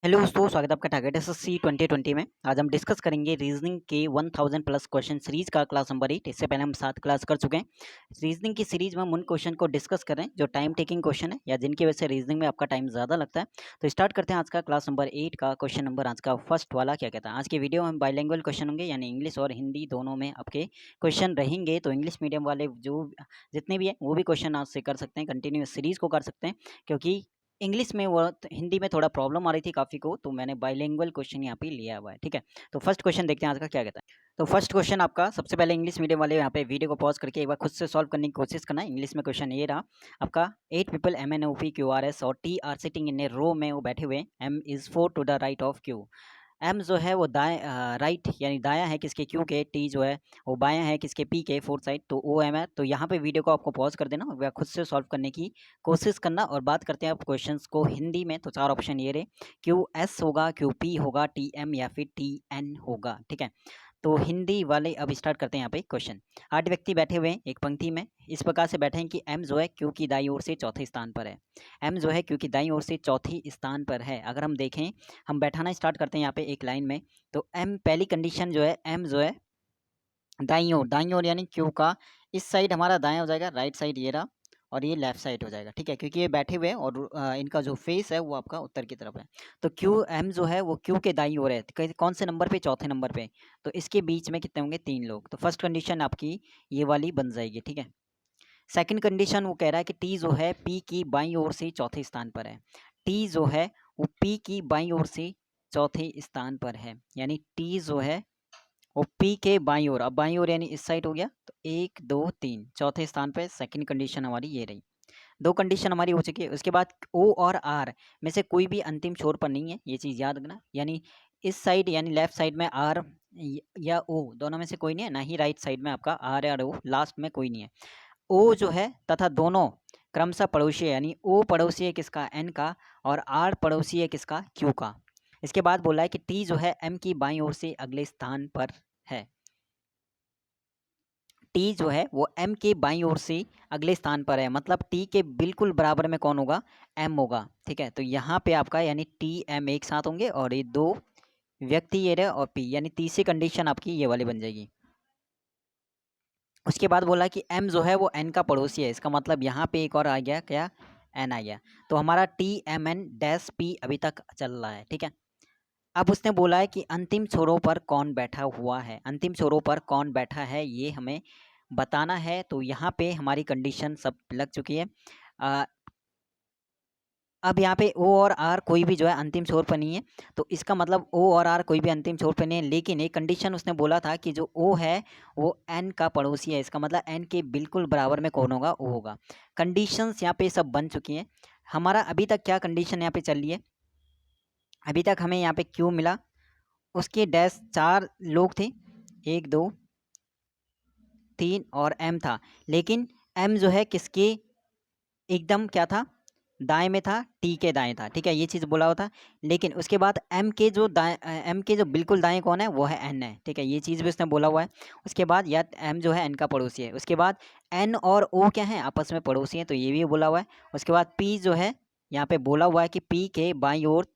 Hello दोस्तों, स्वागत है आपका टारगेट एसएससी 2020 में। आज हम डिस्कस करेंगे रीजनिंग के 1000 प्लस क्वेश्चन सीरीज का क्लास नंबर 8। इससे पहले हम 7 क्लास कर चुके हैं। रीजनिंग की सीरीज में हम उन क्वेश्चन को डिस्कस कर रहे हैं जो टाइम टेकिंग क्वेश्चन है या जिनकी वजह से रीजनिंग में आपका टाइम ज़्यादा लगता है। तो स्टार्ट करते हैं आज का क्लास नंबर 8 का क्वेश्चन नंबर। आज का फर्स्ट वाला क्या कहता है। आज के वीडियो में हम बाइलिंगुअल क्वेश्चन होंगे, यानी इंग्लिश और हिंदी दोनों में आपके क्वेश्चन रहेंगे। तो इंग्लिश मीडियम वाले जो जितने भी हैं वो भी क्वेश्चन आज से कर सकते हैं, कंटिन्यू सीरीज को कर सकते हैं, क्योंकि इंग्लिश में वो हिंदी में थोड़ा प्रॉब्लम आ रही थी काफ़ी को, तो मैंने बाइलिंगुअल क्वेश्चन यहाँ पे लिया हुआ है। ठीक है, तो फर्स्ट क्वेश्चन देखते हैं आज का क्या कहता है। तो फर्स्ट क्वेश्चन आपका, सबसे पहले इंग्लिश मीडियम वाले यहाँ पे वीडियो को पॉज करके एक बार खुद से सॉल्व करने की कोशिश करना है। इंग्लिश में क्वेश्चन ये रहा आपका, 8 पीपल MNOP QRS और T are sitting in a row में वो बैठे हुए, M is 4 to the right of Q। M जो है वो राइट यानी दायां है किसके, क्यू के। टी जो है वो बायां है किसके, पी के, फोर्थ साइड, तो ओ एम है। तो यहाँ पे वीडियो को आपको पॉज कर देना और खुद से सॉल्व करने की कोशिश करना। और बात करते हैं आप क्वेश्चंस को हिंदी में, तो 4 ऑप्शन ये रहे, क्यू एस होगा, क्यू पी होगा, टी एम या फिर टी एन होगा। ठीक है, तो हिंदी वाले अब स्टार्ट करते हैं यहाँ पे क्वेश्चन। 8 व्यक्ति बैठे हुए हैं एक पंक्ति में, इस प्रकार से बैठे हैं कि एम जो है क्यू की दाईं ओर से चौथे स्थान पर है। एम जो है क्यू की दाईं ओर से चौथी स्थान पर है। अगर हम देखें, हम बैठाना स्टार्ट करते हैं यहाँ पे एक लाइन में, तो एम पहली कंडीशन जो है, एम जो है दाईं ओर यानी क्यू का इस साइड हमारा दाएं हो जाएगा, राइट साइड ये रहा, और ये लेफ्ट साइड हो जाएगा। ठीक है, क्योंकि ये बैठे हुए हैं और इनका जो फेस है वो आपका उत्तर की तरफ है। तो क्यू एम जो है वो क्यू के दाईं ओर है, कौन से नंबर पे, चौथे नंबर पे। तो इसके बीच में कितने होंगे, 3 लोग। तो फर्स्ट कंडीशन आपकी ये वाली बन जाएगी। ठीक है, सेकंड कंडीशन वो कह रहा है कि टी जो है पी की बाईं ओर से चौथे स्थान पर है। टी जो है वो पी की बाईं ओर से चौथे स्थान पर है, यानी टी जो है वो पी के बाईं ओर, अब बाईं ओर यानी इस साइड हो गया, तो 1 2 3 चौथे स्थान पे। सेकंड कंडीशन हमारी ये रही। 2 कंडीशन हमारी हो चुकी है। उसके बाद ओ और आर में से कोई भी अंतिम छोर पर नहीं है, ये चीज़ याद रखना। यानी इस साइड यानी लेफ्ट साइड में आर या ओ दोनों में से कोई नहीं है, ना ही राइट साइड में आपका आर या ओ, लास्ट में कोई नहीं है। ओ जो है तथा दोनों क्रमशः पड़ोसी है, यानी ओ पड़ोसी है किसका, एन का, और आर पड़ोसी है किसका, क्यू का। इसके बाद बोला है कि टी जो है एम की बाईं ओर से अगले स्थान पर है। टी जो है वो एम के बाईं ओर से अगले स्थान पर है, मतलब टी के बिल्कुल बराबर में कौन होगा, एम होगा। ठीक है, तो यहाँ पे आपका यानी टी एम एक साथ होंगे, और ये 2 व्यक्ति ये रहे और पी, यानी तीसरी कंडीशन आपकी ये वाली बन जाएगी। उसके बाद बोला कि m जो है वो n का पड़ोसी है, इसका मतलब यहाँ पे एक और आ गया क्या, n आ गया। तो हमारा T M N dash P अभी तक चल रहा है। ठीक है, अब उसने बोला है कि अंतिम छोरों पर कौन बैठा हुआ है, अंतिम छोरों पर कौन बैठा है ये हमें बताना है। तो यहाँ पे हमारी कंडीशन सब लग चुकी है। अब यहाँ पे ओ और आर कोई भी जो है अंतिम छोर पर नहीं है, तो इसका मतलब ओ और आर कोई भी अंतिम छोर पर नहीं है। लेकिन एक कंडीशन उसने बोला था कि जो ओ है वो एन का पड़ोसी है, इसका मतलब एन के बिल्कुल बराबर में कौन होगा, ओ होगा। कंडीशंस यहाँ पे सब बन चुकी हैं। हमारा अभी तक क्या कंडीशन यहाँ पे चल रही है, अभी तक हमें यहाँ पे क्यू मिला, उसके डैश 4 लोग थे, 1 2 3 और एम था। लेकिन एम जो है किसके एकदम क्या था, दाएं में था, टी के दाएं था। ठीक है, ये चीज़ बोला हुआ था। लेकिन उसके बाद एम के जो एम के जो बिल्कुल दाएं कौन है, वो है एन है। ठीक है, ये चीज़ भी उसने बोला हुआ है। उसके बाद या एम जो है एन का पड़ोसी है। उसके बाद एन और ओ क्या है, आपस में पड़ोसी हैं, तो ये भी बोला हुआ है। उसके बाद पी जो है यहाँ पे बोला हुआ है कि पी के बाईं ओर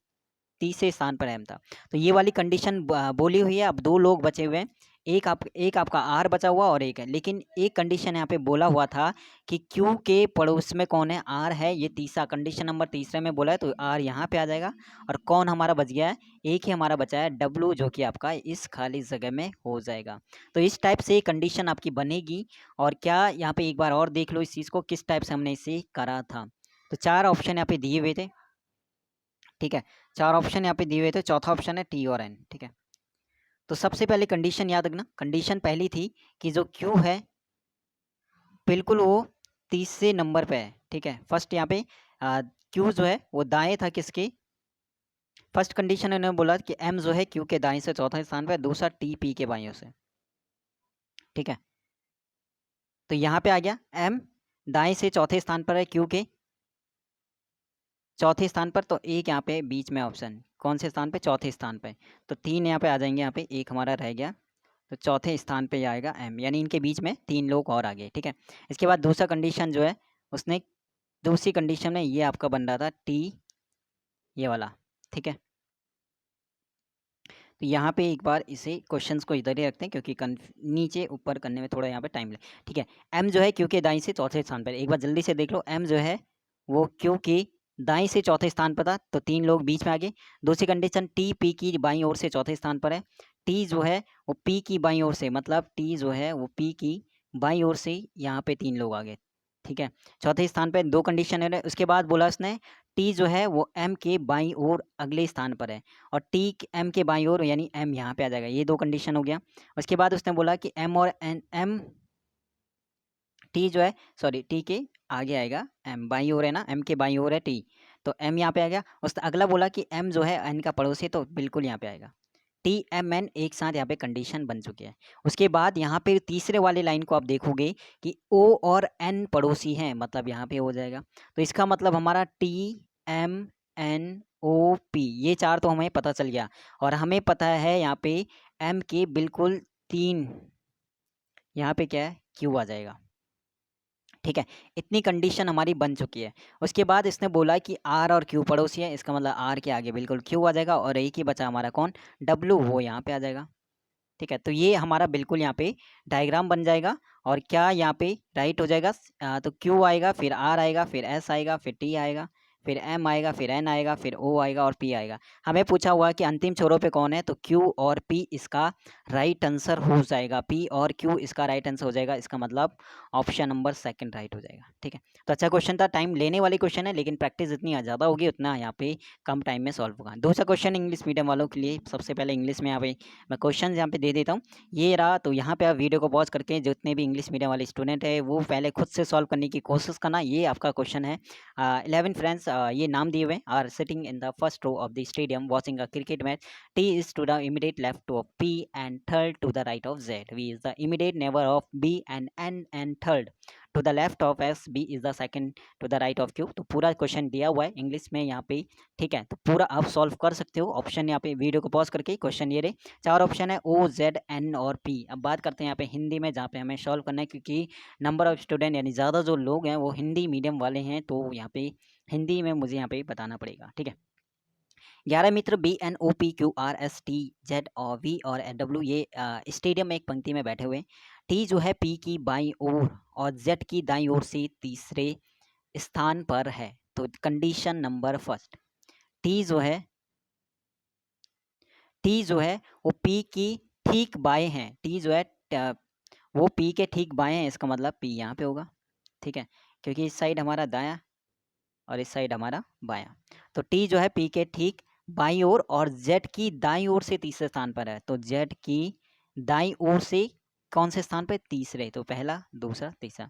तीसरे स्थान पर एम था। तो ये वाली कंडीशन बोली हुई है। अब 2 लोग बचे हुए हैं, एक आपका आर बचा हुआ और एक है। लेकिन एक कंडीशन यहाँ पे बोला हुआ था कि क्यू के पड़ोस में कौन है, आर है। ये तीसरा कंडीशन नंबर तीसरे में बोला है, तो आर यहाँ पे आ जाएगा। और कौन हमारा बच गया है, एक ही हमारा बचा है, डब्लू, जो कि आपका इस खाली जगह में हो जाएगा। तो इस टाइप से कंडीशन आपकी बनेगी। और क्या यहाँ पे एक बार और देख लो इस चीज़ को, किस टाइप से हमने इसे करा था। तो 4 ऑप्शन यहाँ पे दिए हुए थे। ठीक है, 4 ऑप्शन यहाँ पे दिए हुए थे, चौथा ऑप्शन है टी और एन। ठीक है, तो सबसे पहले कंडीशन याद रखना। कंडीशन पहली थी कि जो क्यू है बिल्कुल वो तीसरे नंबर पे है। ठीक है, फर्स्ट यहाँ पे क्यू जो है वो दाएं था किसके, फर्स्ट कंडीशन उन्होंने बोला कि एम जो है क्यू के दाएं से चौथा स्थान पे, दूसरा टी पी के बाइयों से। ठीक है, तो यहाँ पे आ गया एम दाएं से चौथे स्थान पर है, क्यू के चौथे स्थान पर, तो एक यहाँ पे बीच में ऑप्शन कौन से स्थान पे, चौथे स्थान पे। तो 3 यहाँ पे आ जाएंगे, यहाँ पे एक हमारा रह गया, तो चौथे स्थान पे आएगा एम, यानी इनके बीच में 3 लोग और आ गए। ठीक है, इसके बाद दूसरा कंडीशन जो है उसने, दूसरी कंडीशन में ये आपका बन रहा था टी, ये वाला। ठीक है, तो यहाँ पे एक बार इसे क्वेश्चंस को इधर ही रखते हैं क्योंकि नीचे ऊपर करने में थोड़ा यहाँ पे टाइम लगे। ठीक है, एम जो है क्यू के दाईं से चौथे स्थान पर, एक बार जल्दी से देख लो, एम जो है वो क्यू की दाईं से चौथे स्थान पर था, तो 3 लोग बीच में आ गए। दूसरी कंडीशन, टी पी की बाईं ओर से चौथे स्थान पर है, टी जो है वो पी की बाईं ओर से, मतलब टी जो है वो पी की बाईं ओर से यहाँ पे 3 लोग आ गए। ठीक है, चौथे स्थान पे 2 कंडीशन है। उसके बाद बोला उसने टी जो है वो एम के बाईं ओर अगले स्थान पर है, और टी एम के बाईं ओर, यानी एम यहाँ पे आ जाएगा। ये 2 कंडीशन हो गया। उसके बाद उसने बोला कि एम और एन, एम टी जो है, सॉरी टी के आगे आएगा एम, बाईं ओर है ना, एम के बाईं ओर है टी, तो एम यहाँ पे आ गया। उसने अगला बोला कि एम जो है एन का पड़ोसी, तो बिल्कुल यहाँ पे आएगा। टी एम एन एक साथ यहाँ पे कंडीशन बन चुकी है। उसके बाद यहाँ पे तीसरे वाले लाइन को आप देखोगे कि ओ और एन पड़ोसी हैं, मतलब यहाँ पे हो जाएगा। तो इसका मतलब हमारा T M N O P, ये 4 तो हमें पता चल गया, और हमें पता है यहाँ पे एम के बिल्कुल 3, यहाँ पे क्या है, क्यू आ जाएगा। ठीक है, इतनी कंडीशन हमारी बन चुकी है। उसके बाद इसने बोला कि आर और क्यू पड़ोसी है, इसका मतलब आर के आगे बिल्कुल क्यू आ जाएगा, और एक ही बचा हमारा कौन, डब्लू, वो यहाँ पे आ जाएगा। ठीक है, तो ये हमारा बिल्कुल यहाँ पे डायग्राम बन जाएगा, और क्या यहाँ पे राइट हो जाएगा। तो क्यू आएगा, फिर आर आएगा, फिर एस आएगा, फिर टी आएगा, फिर एम आएगा, फिर एन आएगा, फिर ओ आएगा, और पी आएगा। हमें पूछा हुआ कि अंतिम छोरों पे कौन है, तो क्यू और पी इसका राइट आंसर हो जाएगा। पी और क्यू इसका राइट आंसर हो जाएगा, इसका मतलब ऑप्शन नंबर 2 राइट हो जाएगा। ठीक है, तो अच्छा क्वेश्चन था, टाइम लेने वाली क्वेश्चन है, लेकिन प्रैक्टिस जितनी ज़्यादा होगी उतना यहाँ पे कम टाइम में सॉल्व होगा। दूसरा क्वेश्चन इंग्लिश मीडियम वालों के लिए, सबसे पहले इंग्लिश में यहाँ पे मैं क्वेश्चन यहाँ पे दे देता हूँ। ये रहा, तो यहाँ पे आप वीडियो को पॉज करके जितने भी इंग्लिश मीडियम वाले स्टूडेंट है वो पहले खुद से सॉल्व करने की कोशिश करना। ये आपका क्वेश्चन है। 11 फ्रेंड्स, ये नाम दिए हुए are sitting in the first row of the stadium watching a cricket match. T is to the immediate left of P and third to the right of Z. V is the immediate neighbour of B and N and third to the left of S. B is the second to the right of Q. तो पूरा question दिया हुआ है English में यहाँ पे। ठीक है, तो पूरा आप सॉल्व कर सकते हो। ऑप्शन यहाँ पे वीडियो को पॉज करके क्वेश्चन ये रहे, 4 ऑप्शन है, ओ जेड एन और पी। अब बात करते हैं यहाँ पे हिंदी में, जहाँ पे हमें सॉल्व करना है, क्योंकि नंबर ऑफ स्टूडेंट यानी ज़्यादा जो लोग हैं वो हिंदी मीडियम वाले हैं, तो यहाँ पे हिंदी में मुझे यहाँ पे बताना पड़ेगा। ठीक है, 11 मित्र B N O P Q R S T Z और वी और डब्ल्यू ये स्टेडियम में एक पंक्ति में बैठे हुए। टी जो है पी की बाईं ओर और जेड की दाईं ओर से तीसरे स्थान पर है। तो कंडीशन नंबर फर्स्ट, टी जो है वो पी की ठीक बाएं है। टी जो है वो पी के ठीक बाएं है, इसका मतलब पी यहाँ पे होगा। ठीक है, क्योंकि इस साइड हमारा दायां और इस साइड हमारा बायां, तो टी जो है पी के ठीक बाईं ओर और जेड की दाईं ओर से तीसरे स्थान पर है। तो जेड की दाईं ओर से कौन से स्थान पर, तीसरे, तो पहला, दूसरा, तीसरा।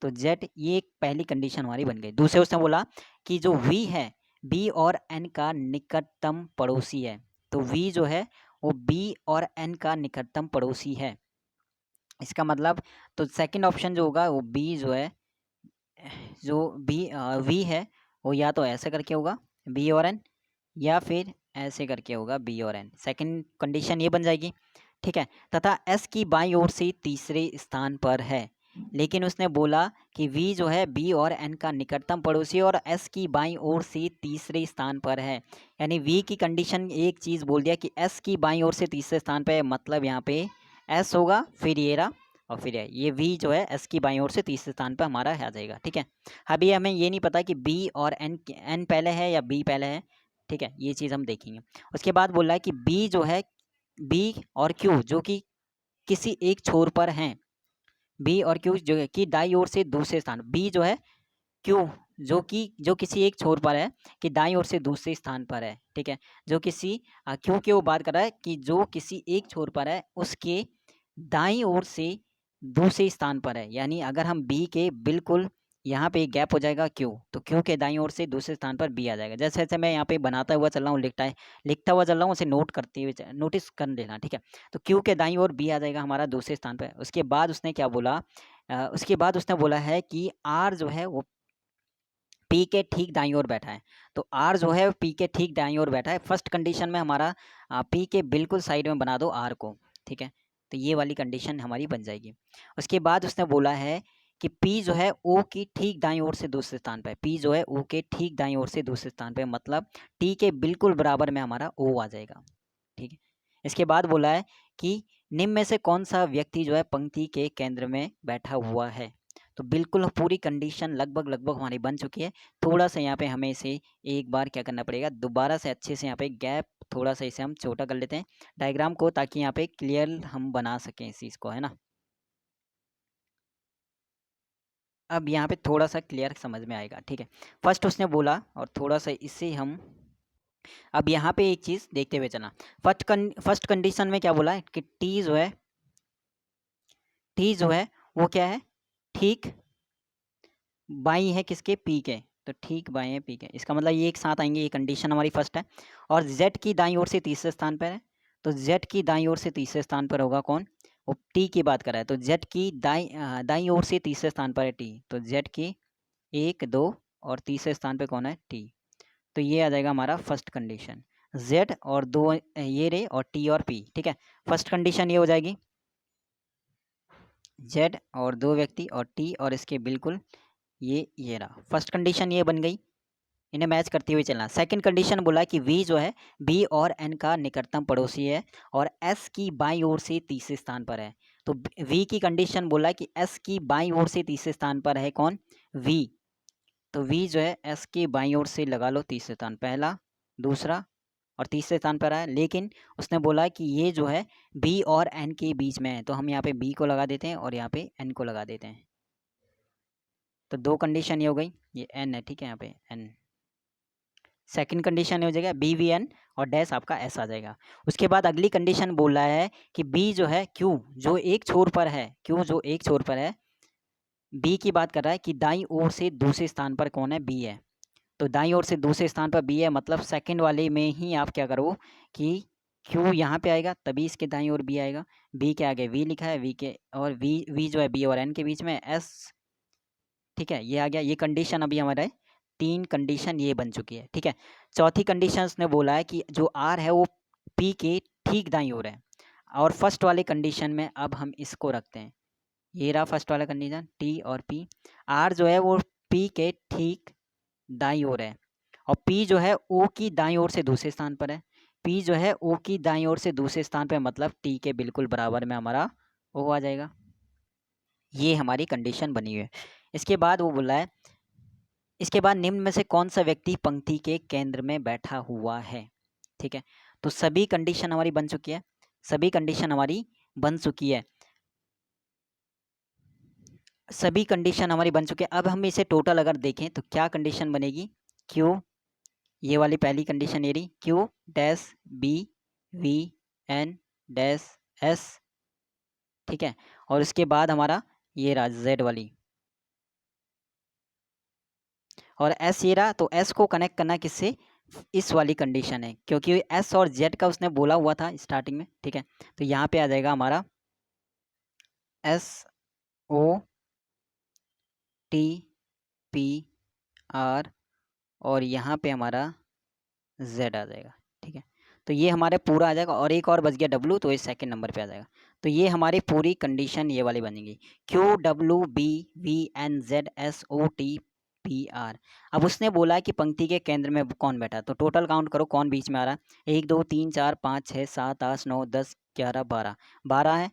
तो जेड, ये एक पहली कंडीशन हमारी बन गई। दूसरे उसने बोला कि जो वी है बी और एन का निकटतम पड़ोसी है। तो वी जो है वो बी और एन का निकटतम पड़ोसी है, इसका मतलब तो सेकंड ऑप्शन जो होगा वो बी जो है, जो बी वी है वो या तो ऐसे करके होगा बी और एन, या फिर ऐसे करके होगा बी और एन। सेकंड कंडीशन ये बन जाएगी। ठीक है, तथा एस की बाईं ओर से तीसरे स्थान पर है। लेकिन उसने बोला कि वी जो है बी और एन का निकटतम पड़ोसी और एस की बाईं ओर से तीसरे स्थान पर है। यानी वी की कंडीशन एक चीज़ बोल दिया कि एस की बाईं ओर से तीसरे स्थान पर है, मतलब यहाँ पे एस होगा, फिर ये रहा, और फिर ये वी जो है एस की बाईं ओर से तीसरे स्थान पर हमारा आ जाएगा। ठीक है, अभी हमें ये नहीं पता कि बी और एन पहले है या बी पहले है। ठीक है, ये चीज़ हम देखेंगे। उसके बाद बोल रहा है कि बी जो है, बी और क्यू जो कि किसी एक छोर पर हैं, बी और क्यू जो है कि दाईं ओर से दूसरे स्थान, बी जो है क्यू जो किसी एक छोर पर है कि दाईं ओर से दूसरे स्थान पर है। ठीक है, जो किसी क्यू की वो बात कर रहा है कि जो किसी एक छोर पर है उसके दाईं ओर से दूसरे स्थान पर है। यानी अगर हम बी के बिल्कुल यहाँ पे गैप हो जाएगा क्यू, तो क्यू के दाईं ओर से दूसरे स्थान पर बी आ जाएगा। जैसे जैसे मैं यहाँ पे बनाता हुआ चल रहा हूँ, लिखता हुआ चल रहा हूँ, उसे नोट करते हुए नोटिस कर लेना। ठीक है, तो क्यू के दाईं ओर बी आ जाएगा हमारा दूसरे स्थान पर। उसके बाद उसने क्या बोला, उसके बाद उसने बोला है कि आर जो है वो पी के ठीक दाईं ओर बैठा है। तो आर जो है पी के ठीक दाईं ओर बैठा है। फर्स्ट कंडीशन में हमारा पी के बिल्कुल साइड में बना दो आर को। ठीक है, तो ये वाली कंडीशन हमारी बन जाएगी। उसके बाद उसने बोला है कि पी जो है ओ की ठीक दाईं ओर से दूसरे स्थान पर है। पी जो है ओ के ठीक दाईं ओर से दूसरे स्थान पर, मतलब टी के बिल्कुल बराबर में हमारा ओ आ जाएगा। ठीक है, इसके बाद बोला है कि निम्न में से कौन सा व्यक्ति जो है पंक्ति के केंद्र में बैठा हुआ है। तो बिल्कुल पूरी कंडीशन लगभग हमारी बन चुकी है। थोड़ा सा यहाँ पे हमें इसे एक बार क्या करना पड़ेगा, दोबारा से अच्छे से यहाँ पे गैप थोड़ा सा इसे हम छोटा कर लेते हैं डायग्राम को, ताकि यहाँ पे क्लियर हम बना सकें इस चीज़ को, है ना। अब यहाँ पे थोड़ा सा क्लियर समझ में आएगा, ठीक है। फर्स्ट उसने बोला, और थोड़ा सा इससे हम अब यहाँ पे एक चीज़ देखते हुए चलना। फर्स्ट कंडीशन में क्या बोला है कि टी जो है वो क्या है, ठीक बाई है किसके, पी के। तो ठीक बाई है पी के, इसका मतलब ये एक साथ आएंगे, ये कंडीशन हमारी फर्स्ट है। और जेड की दाईं ओर से तीसरे स्थान पर है, तो जेड की दाईं ओर से तीसरे स्थान पर होगा कौन, वो टी की बात कर रहा है। तो जेड की दाईं ओर से तीसरे स्थान पर है टी, तो जेड की 1 2 और तीसरे स्थान पे कौन है, टी। तो ये आ जाएगा हमारा फर्स्ट कंडीशन, जेड और 2 ये रे और टी और पी, ठीक है। फर्स्ट कंडीशन ये हो जाएगी, जेड और 2 व्यक्ति और टी और इसके बिल्कुल ये रहा, फर्स्ट कंडीशन ये बन गई। इन्हें मैच करते हुए चलना। सेकंड कंडीशन बोला कि वी जो है बी और एन का निकटतम पड़ोसी है और एस की बाईं ओर से तीसरे स्थान पर है। तो वी की कंडीशन बोला कि एस की बाईं ओर से तीसरे स्थान पर है कौन, वी। तो वी जो है एस की बाईं ओर से लगा लो तीसरे स्थान, पहला दूसरा और तीसरे स्थान पर है। लेकिन उसने बोला कि ये जो है बी और एन के बीच में है, तो हम यहाँ पे बी को लगा देते हैं और यहाँ पे एन को लगा देते हैं। तो दो कंडीशन ये हो गई, ये एन है, ठीक है, यहाँ पे एन। सेकंड कंडीशन हो जाएगा बी वी एन और डैश आपका एस आ जाएगा। उसके बाद अगली कंडीशन बोल रहा है कि बी जो है क्यू जो एक छोर पर है, क्यू जो एक छोर पर है, बी की बात कर रहा है कि दाईं ओर से दूसरे स्थान पर कौन है, बी है। तो दाईं ओर से दूसरे स्थान पर बी है, मतलब सेकंड वाले में ही आप क्या करो कि क्यू यहाँ पे आएगा तभी इसके दाईं ओर बी आएगा। बी के आगे वी लिखा है, वी के और वी जो है बी और एन के बीच में एस, ठीक है, ये आ गया। ये कंडीशन अभी हमारा 3 कंडीशन ये बन चुकी है, ठीक है। चौथी कंडीशन उसने बोला है कि जो आर है वो पी के ठीक दाईं ओर है। और फर्स्ट वाले कंडीशन में अब हम इसको रखते हैं, ये रहा फर्स्ट वाला कंडीशन, टी और पी। आर जो है वो पी के ठीक दाईं ओर है और पी जो है ओ की दाईं ओर से दूसरे स्थान पर है। पी जो है ओ की दाईं ओर से दूसरे स्थान पर, मतलब टी के बिल्कुल बराबर में हमारा ओ आ जाएगा। ये हमारी कंडीशन बनी हुई है। इसके बाद वो बोला है, इसके बाद निम्न में से कौन सा व्यक्ति पंक्ति के केंद्र में बैठा हुआ है, ठीक है। तो सभी कंडीशन हमारी बन चुकी है, सभी कंडीशन हमारी बन चुकी है, सभी कंडीशन हमारी बन चुकी है। अब हम इसे टोटल अगर देखें तो क्या कंडीशन बनेगी, क्यू, ये वाली पहली कंडीशन ये रही, Q dash B V N dash S, ठीक है। और उसके बाद हमारा ये रहा जेड वाली, और एस ये रहा। तो एस को कनेक्ट करना किससे, इस वाली कंडीशन है, क्योंकि एस और जेड का उसने बोला हुआ था स्टार्टिंग में, ठीक है। तो यहाँ पे आ जाएगा हमारा S O T P R और यहाँ पे हमारा जेड आ जाएगा, ठीक है। तो ये हमारे पूरा आ जाएगा और एक और बच गया डब्लू, तो ये सेकंड नंबर पे आ जाएगा। तो ये हमारी पूरी कंडीशन ये वाली बनेगी, Q W B V N Z S O T P R. अब उसने बोला कि पंक्ति के केंद्र में कौन बैठा है, तो टोटल काउंट करो कौन बीच में आ रहा है, 1 2 3 4 5 6 7 8 9 10 11 12, 12 है,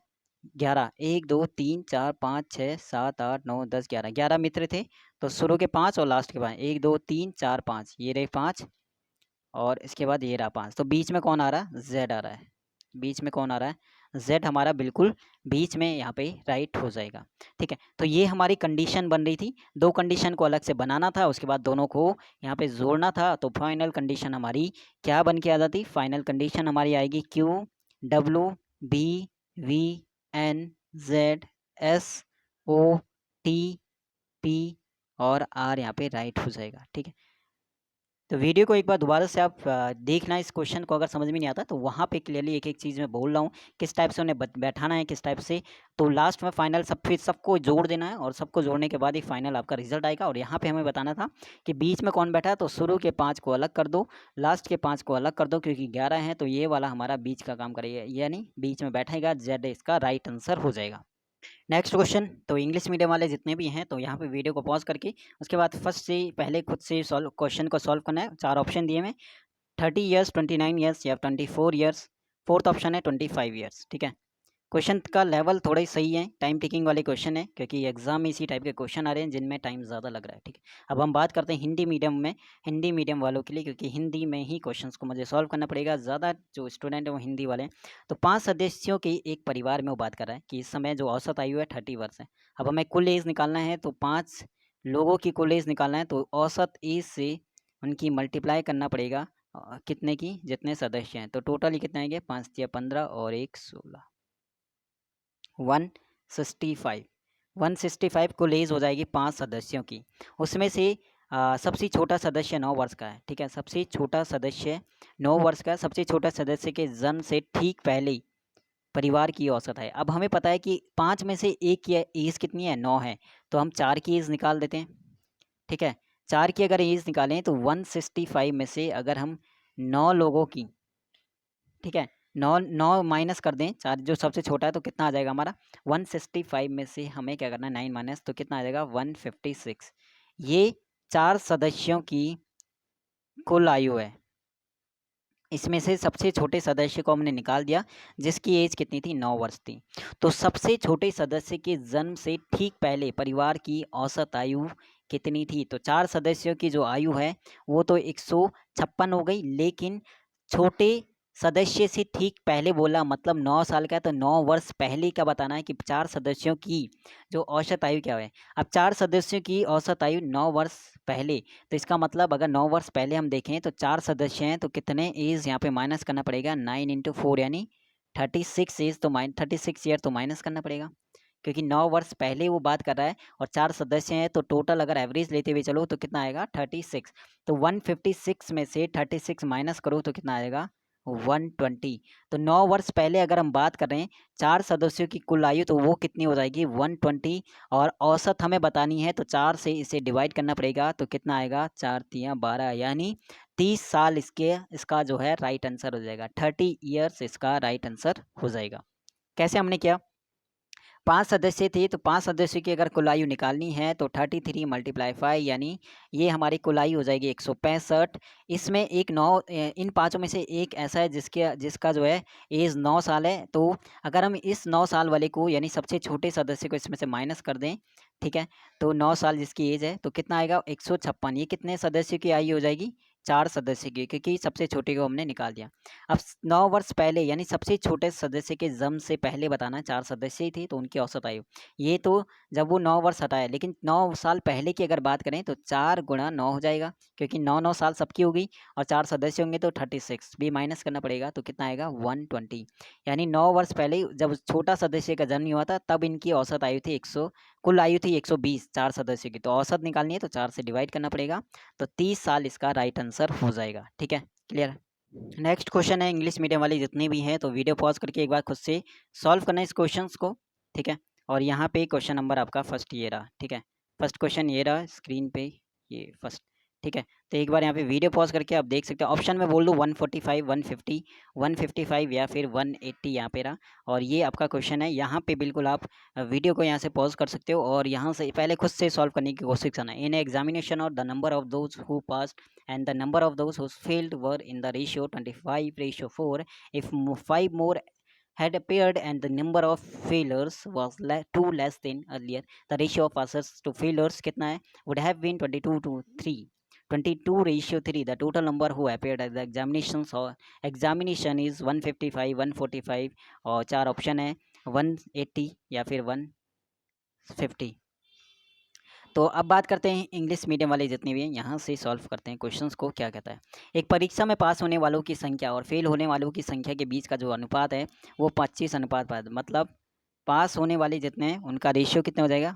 11, 1 2 3 4 5 6 7 8 9 10 11, 11 मित्र थे। तो शुरू के 5 और लास्ट के 5, 1 2 3 4 5, ये रहे 5 और इसके बाद ये रहा 5। तो बीच में कौन आ रहा है, जेड आ रहा है। बीच में कौन आ रहा है, जेड हमारा बिल्कुल बीच में यहाँ पे राइट हो जाएगा, ठीक है। तो ये हमारी कंडीशन बन रही थी, दो कंडीशन को अलग से बनाना था, उसके बाद दोनों को यहाँ पे जोड़ना था। तो फाइनल कंडीशन हमारी क्या बन के आ जाती, फाइनल कंडीशन हमारी आएगी Q W B V N Z S O T P और आर यहाँ पे राइट हो जाएगा, ठीक है। तो वीडियो को एक बार दोबारा से आप देखना, इस क्वेश्चन को अगर समझ में नहीं आता तो वहाँ पे क्लियरली एक एक चीज़ मैं बोल रहा हूँ किस टाइप से उन्हें बैठाना है, किस टाइप से। तो लास्ट में फाइनल सब फिर सबको जोड़ देना है और सबको जोड़ने के बाद एक फाइनल आपका रिजल्ट आएगा। और यहाँ पे हमें बताना था कि बीच में कौन बैठा है, तो शुरू के 5 को अलग कर दो, लास्ट के 5 को अलग कर दो, क्योंकि 11 है तो ये वाला हमारा बीच का काम करेगा, यानी बीच में बैठेगा, जेड इसका राइट आंसर हो जाएगा। नेक्स्ट क्वेश्चन, तो इंग्लिश मीडियम वाले जितने भी हैं तो यहाँ पे वीडियो को पॉज करके उसके बाद फर्स्ट से पहले खुद से सॉल्व क्वेश्चन को सॉल्व करना है। 4 ऑप्शन दिए हैं, 30 ईयर्स, 29 ईयर्स या 24 ईयर्स, फोर्थ ऑप्शन है 25 ईयर्स। ठीक है, क्वेश्चन का लेवल थोड़ा ही सही है, टाइम टेकिंग वाले क्वेश्चन है, क्योंकि एग्जाम में इसी टाइप के क्वेश्चन आ रहे हैं जिनमें टाइम ज़्यादा लग रहा है। ठीक है, अब हम बात करते हैं हिंदी मीडियम में, हिंदी मीडियम वालों के लिए, क्योंकि हिंदी में ही क्वेश्चंस को मुझे सॉल्व करना पड़ेगा, ज़्यादा जो स्टूडेंट है वो हिंदी वाले हैं। तो 5 सदस्यों के एक परिवार में वो बात कर रहा है कि इस समय जो औसत आयु है 30 वर्ष है। अब हमें कुल एज निकालना है, तो 5 लोगों की कुल एज निकालना है, तो औसत एज से उनकी मल्टीप्लाई करना पड़ेगा कितने की, जितने सदस्य हैं। तो टोटल ही कितने आएंगे, 5 या 15 और 1 16, 165। 165 कुल एज हो जाएगी 5 सदस्यों की। उसमें से सबसे छोटा सदस्य 9 वर्ष का है। ठीक है, सबसे छोटा सदस्य 9 वर्ष का, सबसे छोटा सदस्य के जन्म से ठीक पहले ही परिवार की औसत है। अब हमें पता है कि 5 में से एक की एज कितनी है, 9 है, तो हम 4 की एज निकाल देते हैं। ठीक है, 4 की अगर एज निकालें तो 165 में से अगर हम 9 लोगों की, ठीक है, 9 माइनस कर दें 4, जो सबसे छोटा है, तो कितना आ जाएगा हमारा 165 में से हमें क्या करना है 9 माइनस, तो कितना आ जाएगा 156। ये 4 सदस्यों की कुल आयु है। इसमें से सबसे छोटे सदस्य को हमने निकाल दिया जिसकी एज कितनी थी, 9 वर्ष थी। तो सबसे छोटे सदस्य के जन्म से ठीक पहले परिवार की औसत आयु कितनी थी, तो 4 सदस्यों की जो आयु है वो तो 156 हो गई, लेकिन छोटे सदस्य से ठीक पहले बोला, मतलब 9 साल का है, तो 9 वर्ष पहले का बताना है कि 4 सदस्यों की जो औसत आयु क्या है। अब 4 सदस्यों की औसत आयु 9 वर्ष पहले, तो इसका मतलब अगर 9 वर्ष पहले हम देखें तो 4 सदस्य हैं, तो कितने एज यहाँ पे माइनस करना पड़ेगा, 9 इंटू 4 यानी 36 एज, तो 36 ईयर तो माइनस करना पड़ेगा, क्योंकि 9 वर्ष पहले वो बात कर रहा है और 4 सदस्य हैं, तो टोटल अगर एवरेज लेते हुए चलो तो कितना आएगा 36। तो 156 में से 36 माइनस करो तो कितना आएगा 120। तो 9 वर्ष पहले अगर हम बात कर रहे हैं 4 सदस्यों की कुल आयु, तो वो कितनी हो जाएगी 120, और औसत हमें बतानी है तो 4 से इसे डिवाइड करना पड़ेगा, तो कितना आएगा 4 तिया 12, यानी 30 साल इसका जो है राइट आंसर हो जाएगा, 30 ईयर्स इसका राइट आंसर हो जाएगा। कैसे हमने किया, 5 सदस्य थे, तो 5 सदस्यों की अगर कुल आयु निकालनी है तो 33 मल्टीप्लाई 5, यानी ये हमारी कुल आयु हो जाएगी 165। इसमें एक 9, इन पाँचों में से एक ऐसा है जिसका जो है एज 9 साल है, तो अगर हम इस 9 साल वाले को यानी सबसे छोटे सदस्य को इसमें से माइनस कर दें, ठीक है, तो 9 साल जिसकी एज है तो कितना आएगा 156। ये कितने सदस्य की आयु हो जाएगी, 4 सदस्य की, क्योंकि सबसे छोटे को हमने निकाल दिया। अब 9 वर्ष पहले यानी सबसे छोटे सदस्य के जन्म से पहले बताना है, 4 सदस्य ही थे तो उनकी औसत आयु, ये तो जब वो 9 वर्ष हटाए, लेकिन 9 साल पहले की अगर बात करें तो 4 गुणा 9 हो जाएगा, क्योंकि 9 साल सबकी हो गई और 4 सदस्य होंगे तो 36 भी माइनस करना पड़ेगा, तो कितना आएगा 120। यानी 9 वर्ष पहले जब छोटा सदस्य का जन्म नहीं हुआ था तब इनकी औसत आयु थी 100, कुल आयु थी 120 4 सदस्यों की, तो औसत निकालनी है तो 4 से डिवाइड करना पड़ेगा, तो 30 साल इसका राइट आंसर हो जाएगा। ठीक है, क्लियर। नेक्स्ट क्वेश्चन है इंग्लिश मीडियम वाली जितनी भी हैं, तो वीडियो पॉज करके एक बार खुद से सॉल्व करना है इस क्वेश्चंस को। ठीक है, और यहाँ पे क्वेश्चन नंबर आपका फर्स्ट ये रहा। ठीक है, फर्स्ट क्वेश्चन ये रहा स्क्रीन पे, ये फर्स्ट। ठीक है, तो एक बार यहाँ पे वीडियो पॉज करके आप देख सकते हो, ऑप्शन में बोल दूँ 145, 150, 155 या फिर 180 यहाँ पे रहा, और ये आपका क्वेश्चन है। यहाँ पे बिल्कुल आप वीडियो को यहाँ से पॉज कर सकते हो और यहाँ से पहले खुद से सॉल्व करने की कोशिश करना है। इन एग्जामिनेशन और the number of those who pass and the number of those who failed were in the ratio 25:4. If 5 more had appeared and the number of failures was 2 less than earlier, the ratio of passes to failures कितना है would have been 22:3. 22:3. The total number who appeared at the examination is 155, 145 और 4 option है 180 या फिर 150। तो अब बात करते हैं इंग्लिश मीडियम वाले जितने भी हैं, यहाँ से सॉल्व करते हैं क्वेश्चंस को। क्या कहता है, एक परीक्षा में पास होने वालों की संख्या और फेल होने वालों की संख्या के बीच का जो अनुपात है वो 25:5, मतलब पास होने वाले जितने हैं उनका रेशियो कितना हो जाएगा,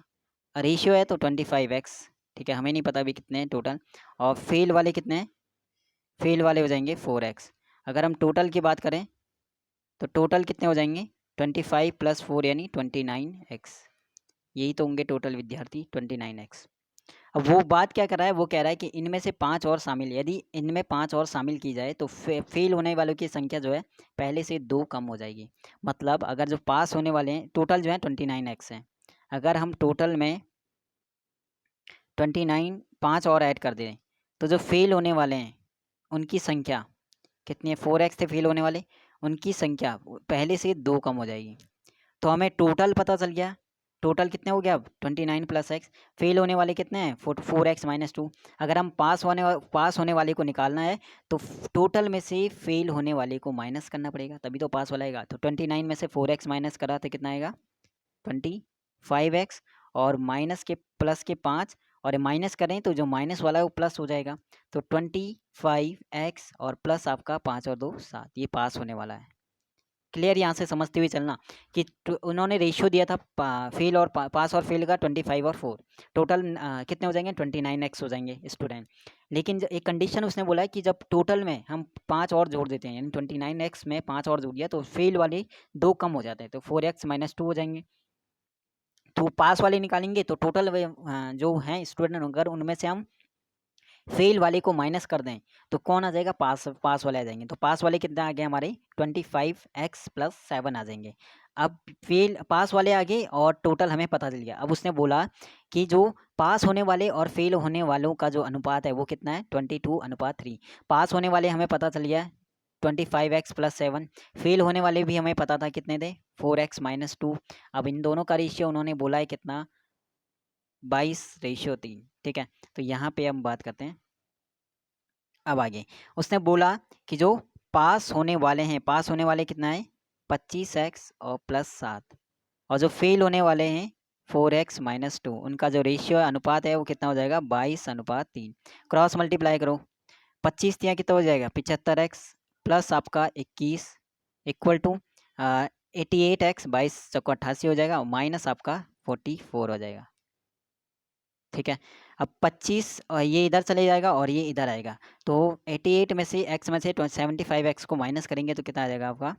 रेशियो है तो 25x। ठीक है, हमें नहीं पता अभी कितने हैं टोटल, और फेल वाले कितने हैं, फेल वाले हो जाएंगे 4x। अगर हम टोटल की बात करें तो टोटल कितने हो जाएंगे 25 + 4 यानी 29x, यही तो होंगे टोटल विद्यार्थी 29x। अब वो बात क्या कर रहा है, वो कह रहा है कि इनमें से 5 और शामिल, यदि इनमें 5 और शामिल की जाए तो फेल होने वालों की संख्या जो है पहले से 2 कम हो जाएगी। मतलब अगर जो पास होने वाले हैं टोटल जो है 29x है, अगर हम टोटल में 29 5 और ऐड कर दें तो जो फेल होने वाले हैं उनकी संख्या कितनी है, 4x थे फेल होने वाले, उनकी संख्या पहले से 2 कम हो जाएगी। तो हमें टोटल पता चल गया, टोटल कितने हो गया अब 29 प्लस एक्स। फेल होने वाले कितने हैं 4x-2। अगर हम पास होने वाले को निकालना है तो टोटल में से फेल होने वाले को माइनस करना पड़ेगा, तभी तो पास वाला आएगा। तो 29 में से 4x माइनस करा तो कितना आएगा 25x, और माइनस के प्लस के 5, और माइनस करें तो जो माइनस वाला है वो प्लस हो जाएगा। तो 25x और प्लस आपका 5 और 2 7, ये पास होने वाला है। क्लियर? यहाँ से समझते हुए चलना कि उन्होंने रेशियो दिया था फेल और पास और फेल का 25 और 4, टोटल कितने हो जाएंगे 29x हो जाएंगे स्टूडेंट। लेकिन एक कंडीशन उसने बोला है कि जब टोटल में हम 5 और जोड़ देते हैं, यानी 29x में 5 और जोड़ दिया तो फेल वाले 2 कम हो जाते हैं, तो 4x-2 हो जाएंगे। तो पास वाले निकालेंगे तो टोटल जो हैं स्टूडेंट, अगर उनमें से हम फेल वाले को माइनस कर दें तो कौन आ जाएगा, पास वाले आ जाएंगे। तो पास वाले कितना आ गए हमारे 25x + 7 आ जाएंगे। अब पास वाले आ गए और टोटल हमें पता चल गया। अब उसने बोला कि जो पास होने वाले और फेल होने वालों का जो अनुपात है वो कितना है 22:3। पास होने वाले हमें पता चल गया 25x + 7, फेल होने वाले भी हमें पता था कितने थे 4x-2। अब इन दोनों का रेशियो उन्होंने बोला है कितना 22:3। ठीक है, तो यहाँ पे हम बात करते हैं। अब आगे उसने बोला कि जो पास होने वाले हैं, पास होने वाले कितना है 25x और +7, और जो फेल होने वाले हैं 4x-2, उनका जो रेशियो है अनुपात है वो कितना हो जाएगा 22:3। क्रॉस मल्टीप्लाई करो, 25 दिया कितना हो जाएगा 75x प्लस आपका 21 इक्वल टू 88x, 22 × 88 हो जाएगा, माइनस आपका 44 हो जाएगा। ठीक है, अब 25 ये इधर चले जाएगा और ये इधर आएगा, तो 88 में से x में से 75x को माइनस करेंगे तो कितना आ जाएगा आपका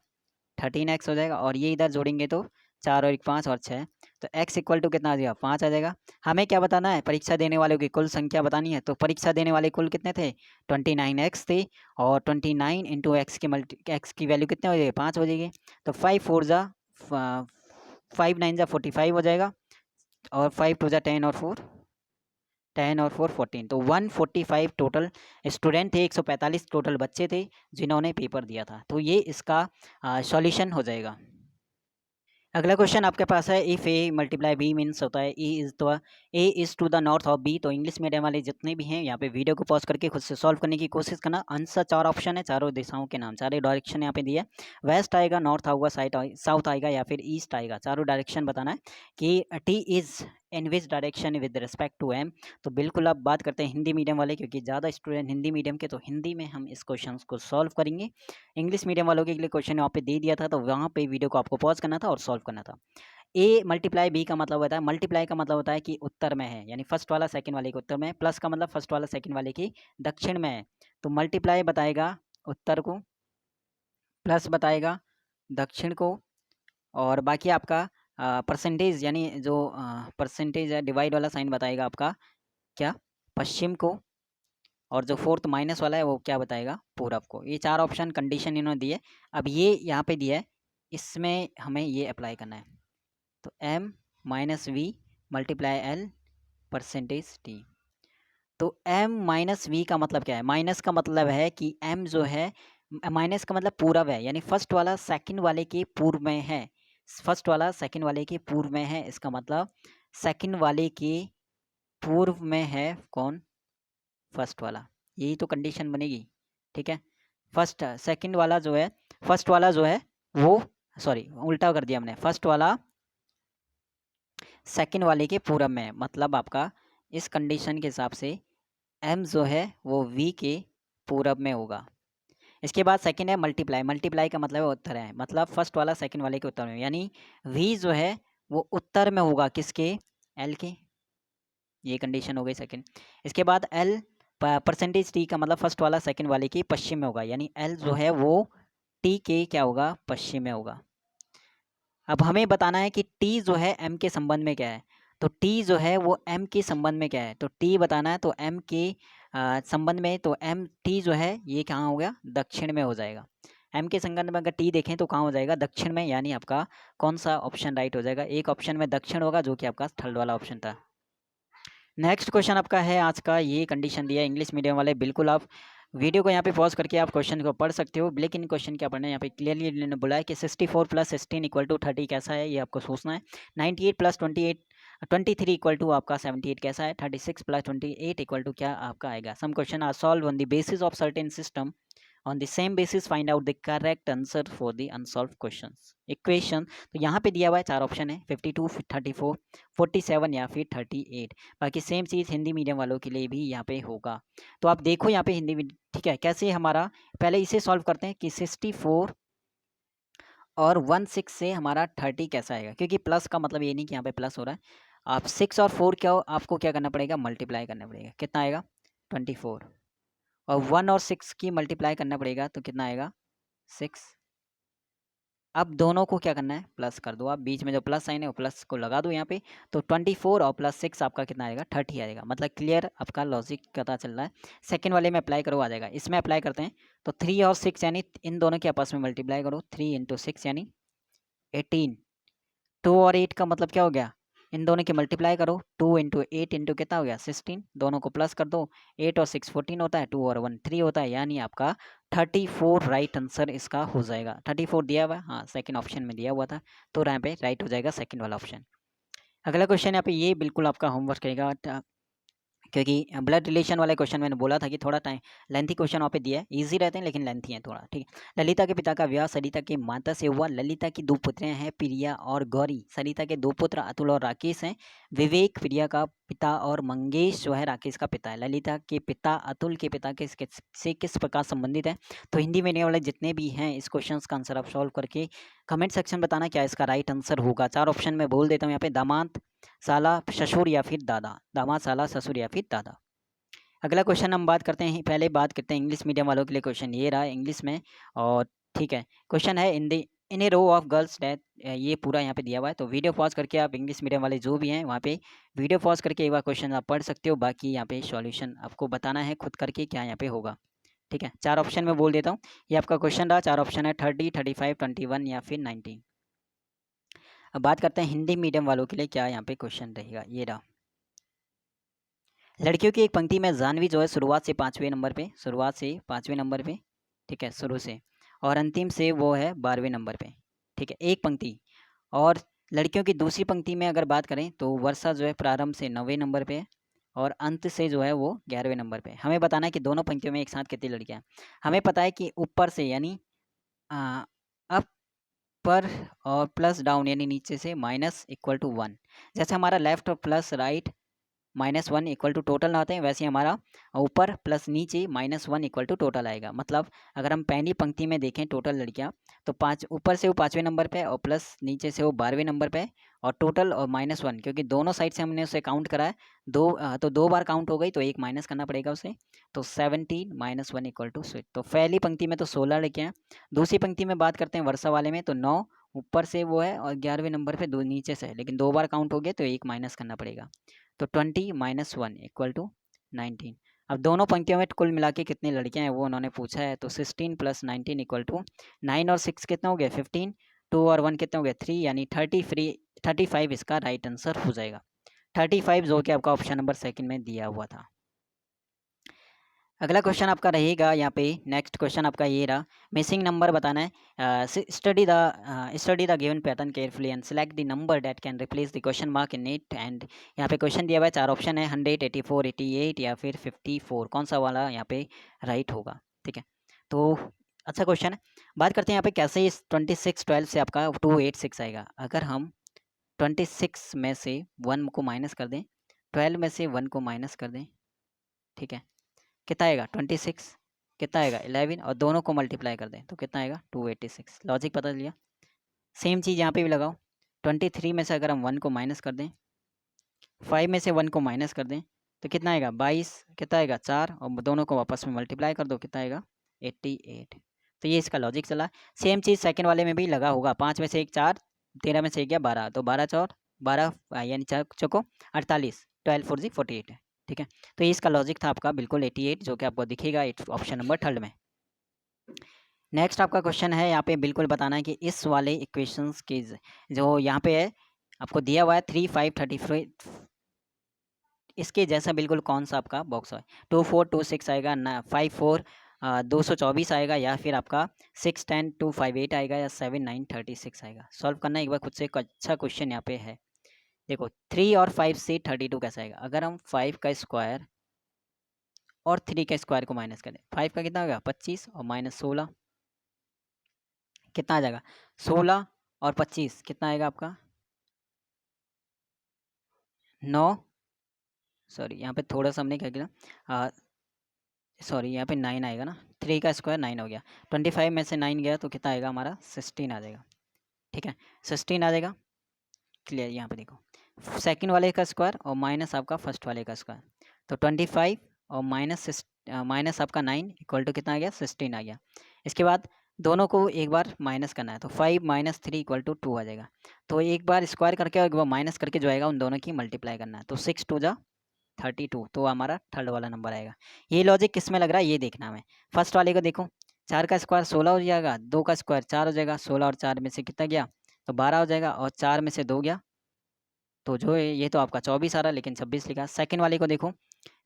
13x हो जाएगा, और ये इधर जोड़ेंगे तो 4 और 1 5 और 6, तो x इक्वल टू कितना आ जाएगा 5 आ जाएगा। हमें क्या बताना है, परीक्षा देने वालों की कुल संख्या बतानी है। तो परीक्षा देने वाले कुल कितने थे 29x थे, और 29 × x की वैल्यू कितने हो जाएगी 5 हो जाएगी। तो 5 4 जा 5 9 जा 45 हो जाएगा, और 5 2 जा 10 और 4 14, तो 145 टोटल स्टूडेंट थे, 145 टोटल बच्चे थे जिन्होंने पेपर दिया था। तो ये इसका सॉल्यूशन हो जाएगा। अगला क्वेश्चन आपके पास है, if A multiply B means होता है A is to the north of B. तो इंग्लिश मीडियम वाले जितने भी हैं यहाँ पे वीडियो को पॉज करके खुद से सॉल्व करने की कोशिश करना। आंसर 4 ऑप्शन है, चारों दिशाओं के नाम, चारों डायरेक्शन यहाँ पे दिया है। वेस्ट आएगा, नॉर्थ आएगा, साउथ आएगा या फिर ईस्ट आएगा, चारों डायरेक्शन बताना है कि T is in which direction with respect to M. तो बिल्कुल अब बात करते हैं हिंदी मीडियम वाले, क्योंकि ज़्यादा स्टूडेंट हिंदी मीडियम के, तो हिंदी में हम इस क्वेश्चन को सॉल्व करेंगे। इंग्लिश मीडियम वालों के लिए क्वेश्चन वहाँ पे दे दिया था, तो वहाँ पे वीडियो को आपको पॉज करना था और सॉल्व करना था। ए मल्टीप्लाई बी का मतलब होता है, मल्टीप्लाई का मतलब होता है कि उत्तर में है, यानी फर्स्ट वाला सेकंड वाले के उत्तर में, प्लस का मतलब फर्स्ट वाला सेकंड वाले की दक्षिण में है। तो मल्टीप्लाई बताएगा उत्तर को, प्लस बताएगा दक्षिण को, और बाकी आपका परसेंटेज यानी जो परसेंटेज है डिवाइड वाला साइन बताएगा आपका क्या पश्चिम को, और जो फोर्थ माइनस वाला है वो क्या बताएगा पूरब को। ये 4 ऑप्शन कंडीशन इन्होंने दिए। अब ये यहाँ पे दिया है, इसमें हमें ये अप्लाई करना है। तो m - v × l percentage t। तो m - v का मतलब क्या है, माइनस का मतलब है कि m जो है, माइनस का मतलब पूरब है, यानी फर्स्ट वाला सेकंड वाले के पूर्व में है, फर्स्ट वाला सेकंड वाले के पूर्व में है, इसका मतलब सेकंड वाले के पूर्व में है कौन फर्स्ट वाला, यही तो कंडीशन बनेगी। ठीक है, फर्स्ट सेकंड वाला जो है, फर्स्ट वाला जो है वो, सॉरी उल्टा कर दिया हमने, फर्स्ट वाला सेकंड वाले के पूरब में, मतलब आपका इस कंडीशन के हिसाब से m जो है वो v के पूरब में होगा। इसके बाद सेकंड है मल्टीप्लाई, मल्टीप्लाई का मतलब है उत्तर है, मतलब फर्स्ट वाला सेकंड वाले के उत्तर में, यानी v जो है वो उत्तर में होगा किसके l के, ये कंडीशन हो गई सेकंड। इसके बाद l परसेंटेज t का मतलब फर्स्ट वाला सेकंड वाले की पश्चिम में होगा, यानी l जो है वो t के क्या होगा पश्चिम में होगा। अब हमें बताना है कि t जो है m के संबंध में क्या है, तो t जो है वो m के संबंध में क्या है, तो t बताना है, तो m के संबंध में, तो m t जो है ये कहाँ हो गया दक्षिण में हो जाएगा। m के संबंध में अगर t देखें तो कहाँ हो जाएगा दक्षिण में, यानी आपका कौन सा ऑप्शन राइट हो जाएगा, एक ऑप्शन में दक्षिण होगा जो कि आपका थर्ड वाला ऑप्शन था। नेक्स्ट क्वेश्चन आपका है आज का, ये कंडीशन दिया है इंग्लिश मीडियम वाले, बिल्कुल आप वीडियो को यहाँ पे पॉज करके आप क्वेश्चन को पढ़ सकते हो, लेकिन क्वेश्चन क्या पढ़ना है यहाँ पे क्लियरली इन्होंने बोला है कि 64 प्लस 16 इक्वल टू 30 कैसा है, ये आपको सोचना है। 98 प्लस 23 इक्वल टू आपका 78 कैसा है। 36 प्लस 28 इक्वल टू क्या आपका आएगा। Some question are solve on the basis of certain system, on the same basis find out the correct answer for the unsolved questions equation। तो यहाँ पे दिया हुआ है 4 ऑप्शन है 52, 34, 47 या फिर 38। बाकी सेम चीज़ हिंदी मीडियम वालों के लिए भी यहाँ पे होगा। तो आप देखो यहाँ पे हिंदी ठीक है कैसे हमारा, पहले इसे सॉल्व करते हैं कि 64 और 16 से हमारा 30 कैसा आएगा, क्योंकि प्लस का मतलब ये नहीं कि यहाँ पे प्लस हो रहा है। आप 6 और 4 क्या आपको क्या करना पड़ेगा, मल्टीप्लाई करना पड़ेगा। कितना आएगा 24, और 1 और 6 की मल्टीप्लाई करना पड़ेगा तो कितना आएगा 6। अब दोनों को क्या करना है, प्लस कर दो। आप बीच में जो प्लस साइन है वो प्लस को लगा दो यहाँ पे, तो 24 और प्लस 6 आपका कितना आएगा 30 आएगा। मतलब क्लियर आपका लॉजिक पता चल रहा है। सेकंड वाले में अप्लाई करो आ जाएगा। इसमें अप्लाई करते हैं तो 3 और 6 यानी इन दोनों के आपस में मल्टीप्लाई करो। 3 इंटू 6 यानी 18। 2 और 8 का मतलब क्या हो गया, इन दोनों की मल्टीप्लाई करो। 2 इंटू 8 इंटू कितना हो गया 16। दोनों को प्लस कर दो। 8 और 6 14 होता है, 2 और 1 3 होता है, यानी आपका 34 राइट आंसर इसका हो जाएगा। 34 दिया हुआ है, हाँ सेकंड ऑप्शन में दिया हुआ था, तो यहाँ पे राइट हो जाएगा सेकंड वाला ऑप्शन। अगला क्वेश्चन यहाँ पे ये बिल्कुल आपका होमवर्क रहेगा, क्योंकि ब्लड रिलेशन वाले क्वेश्चन मैंने बोला था कि थोड़ा टाइम लेंथी क्वेश्चन वहाँ पे दिया है। इजी रहते हैं लेकिन लेंथी हैं थोड़ा, ठीक है। ललिता के पिता का विवाह सरिता की माता से हुआ। ललिता की 2 पुत्रें हैं, प्रिया और गौरी। सरिता के 2 पुत्र अतुल और राकेश हैं। विवेक प्रिया का पिता और मंगेश जो है राकेश का पिता है। ललिता के पिता अतुल के पिता से किस प्रकार संबंधित है। तो हिंदी मीडियम वाले जितने भी हैं इस क्वेश्चन का आंसर आप सॉल्व करके कमेंट सेक्शन बताना क्या इसका राइट आंसर होगा। 4 ऑप्शन में बोल देता हूँ यहाँ पे, दामाद, साला, ससुर या फिर दादा। दामाद, साला, ससुर या फिर दादा। अगला क्वेश्चन हम बात करते हैं, पहले बात करते हैं इंग्लिश मीडियम वालों के लिए। क्वेश्चन ये रहा इंग्लिश में, और ठीक है क्वेश्चन है इन a row of girls death. ये पूरा यहाँ पे दिया हुआ है, तो वीडियो पॉज करके आप इंग्लिश मीडियम वाले जो भी हैं वहाँ पे वीडियो पॉज करके एक बार क्वेश्चन आप पढ़ सकते हो। बाकी यहाँ पे सॉल्यूशन आपको बताना है खुद करके क्या यहाँ पे होगा, ठीक है। 4 ऑप्शन में बोल देता हूँ, ये आपका क्वेश्चन रहा। 4 ऑप्शन है 30, 35, 21 या फिर 19। अब बात करते हैं हिंदी मीडियम वालों के लिए क्या यहाँ पे क्वेश्चन रहेगा। ये रहा, लड़कियों की एक पंक्ति में जानवी जो है शुरुआत से 5वें नंबर पे, ठीक है शुरू से, और अंतिम से वो है 12वें नंबर पे, ठीक है एक पंक्ति। और लड़कियों की दूसरी पंक्ति में अगर बात करें तो वर्षा जो है प्रारंभ से 9वें नंबर पे है और अंत से जो है वो 11वें नंबर पे। हमें बताना है कि दोनों पंक्तियों में एक साथ कितनी लड़कियां हैं। हमें पता है कि ऊपर से यानी अप पर और प्लस डाउन यानी नीचे से माइनस इक्वल टू 1। जैसे हमारा लेफ्ट और plus right -1 equal to total आते हैं, वैसे ही हमारा ऊपर प्लस नीचे -1 इक्वल टू टोटल आएगा। मतलब अगर हम पहली पंक्ति में देखें टोटल लड़कियां तो 5 ऊपर से वो 5वें नंबर पे और प्लस नीचे से वो 12वें नंबर पे, और टोटल और -1 क्योंकि दोनों साइड से हमने उसे काउंट करा है तो 2 बार काउंट हो गई, तो एक माइनस करना पड़ेगा उसे। तो 17 -1 इक्वल टू 6। तो पहली पंक्ति में तो 16 लड़कियाँ। दूसरी पंक्ति में बात करते हैं वर्षा वाले में, तो 9 ऊपर से वो है और 11वें नंबर पे 2 नीचे से है, लेकिन 2 बार काउंट हो गए तो एक माइनस करना पड़ेगा। तो 20 -1 इक्वल टू 19। अब दोनों पंक्तियों में कुल मिला के कितनी लड़कियां हैं वो उन्होंने पूछा है, तो 16 + 19 इक्वल टू 9 और 6 कितना हो गया 15, 2 और 1 कितना हो गया 3, यानी 35 इसका राइट आंसर हो जाएगा। 35 जो कि आपका ऑप्शन नंबर सेकंड में दिया हुआ था। अगला क्वेश्चन आपका रहेगा यहाँ पे, नेक्स्ट क्वेश्चन आपका ये रहा, मिसिंग नंबर बताना है। Study the given pattern carefully and select the number that can replace the question mark in it. And यहाँ पे क्वेश्चन दिया हुआ है, 4 ऑप्शन है 100, 84, 88 या फिर 54। कौन सा वाला यहाँ पे राइट होगा, ठीक है। तो अच्छा क्वेश्चन है। बात करते हैं यहाँ पे कैसे इस 26 12 से आपका 286 आएगा। अगर हम 26 में से 1 को माइनस कर दें, 12 में से 1 को माइनस कर दें, ठीक है, कितना आएगा 26, कितना आएगा 11, और दोनों को मल्टीप्लाई कर दें तो कितना आएगा 286। लॉजिक पता लिया। सेम चीज़ यहाँ पे भी लगाओ। 23 में से अगर हम 1 को माइनस कर दें, 5 में से 1 को माइनस कर दें तो कितना आएगा 22, कितना आएगा 4, और दोनों को वापस में मल्टीप्लाई कर दो, कितना आएगा 88। तो ये इसका लॉजिक चला। सेम चीज़ सेकंड वाले में भी लगा होगा। 5 में से 1 4, 13 में से 1 गया 12, तो 12 4 12 यानी 4 चौको 48, 12 4 जी 48 है, ठीक है। तो ये इसका लॉजिक था आपका बिल्कुल 88, जो कि आपको दिखेगा ऑप्शन नंबर 3 में। नेक्स्ट आपका क्वेश्चन है यहाँ पे बिल्कुल बताना है कि इस वाले इक्वेशंस की जो यहाँ पे है आपको दिया हुआ है 3 5 33, इसके जैसा बिल्कुल कौन सा आपका बॉक्स है। 2 4 2 6 आएगा ना, 5 4 224 आएगा, या फिर आपका 610,258 आएगा, या 7936 आएगा। सॉल्व करना एक बार खुद से। एक अच्छा क्वेश्चन यहाँ पे है, देखो 3 और 5 से 32 कैसा आएगा। अगर हम 5 का स्क्वायर और 3 का स्क्वायर को माइनस करें, 5 का कितना होगा 25 और माइनस 16 कितना आ जाएगा 16 और 25 कितना आएगा आपका 9। सॉरी यहाँ पे थोड़ा सा हमने क्या किया, सॉरी यहाँ पे 9 आएगा ना, 3 का स्क्वायर 9 हो गया, 25 में से 9 गया तो कितना आएगा हमारा 16 आ जाएगा। ठीक है, 16 आ जाएगा। क्लियर, यहाँ पे देखो सेकंड वाले का स्क्वायर और माइनस आपका फर्स्ट वाले का स्क्वायर, तो 25 और माइनस आपका 9 इक्वल टू कितना आ गया 16 आ गया। इसके बाद दोनों को एक बार माइनस करना है, तो 5 माइनस 3 इक्वल टू 2 आ जाएगा। तो एक बार स्क्वायर करके और एक बार माइनस करके जो आएगा उन दोनों की मल्टीप्लाई करना है, तो 6 2 जा 32, तो हमारा थर्ड वाला नंबर आएगा। ये लॉजिक किस में लग रहा है ये देखना हमें। फर्स्ट वाले को देखो, 4 का स्क्वायर 16 हो जाएगा, 2 का स्क्वायर 4 हो जाएगा, 16 और 4 में से कितना गया तो 12 हो जाएगा, और 4 में से 2 गया तो जो है ये तो आपका 24 आ रहा, लेकिन 26 लिखा। सेकंड वाले को देखो,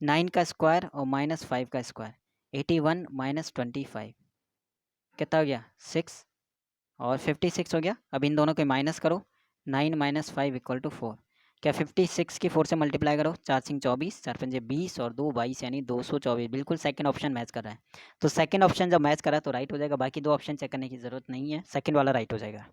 9 का स्क्वायर और माइनस 5 का स्क्वायर, 81 माइनस 25 कितना हो गया 6 और 56 हो गया। अब इन दोनों को माइनस करो, 9 माइनस 5 इक्वल टू 4। क्या 56 की 4 से मल्टीप्लाई करो, 4 सिंह 24, 4 पंजे 20 और 2 22, यानी 224। बिल्कुल सेकंड ऑप्शन मैच कर रहा है, तो सेकंड ऑप्शन जब मैच कर रहा है तो राइट हो जाएगा। बाकी दो ऑप्शन चेक करने की जरूरत नहीं है, सेकंड वाला राइट हो जाएगा।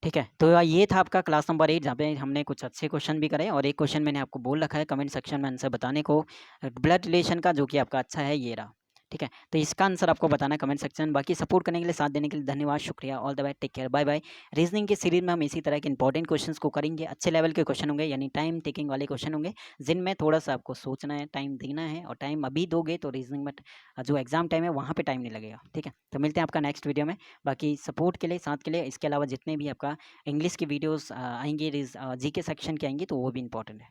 ठीक है, तो ये था आपका क्लास नंबर 8, जहाँ पे हमने कुछ अच्छे क्वेश्चन भी करे, और एक क्वेश्चन मैंने आपको बोल रखा है कमेंट सेक्शन में आंसर बताने को, ब्लड रिलेशन का, जो कि आपका अच्छा है ये रहा। ठीक है, तो इसका आंसर आपको बताना है कमेंट सेक्शन। बाकी सपोर्ट करने के लिए, साथ देने के लिए धन्यवाद, शुक्रिया। All the best, take care, bye bye. Reasoning की सीरीज में हम इसी तरह के इंपॉर्टेंट क्वेश्चंस को करेंगे। अच्छे लेवल के क्वेश्चन होंगे, यानी टाइम टेकिंग वाले क्वेश्चन होंगे, जिनमें थोड़ा सा आपको सोचना है, टाइम देना है, और टाइम अभी दोगे तो रीजनिंग में जो एग्जाम टाइम है वहाँ पे टाइम नहीं लगेगा। ठीक है, तो मिलते हैं आपका नेक्स्ट वीडियो में। बाकी सपोर्ट के लिए, साथ के लिए, इसके अलावा जितने भी आपका इंग्लिश की वीडियोस आएंगी, जीके सेक्शन के आएंगी, तो वो भी इंपॉर्टेंट है।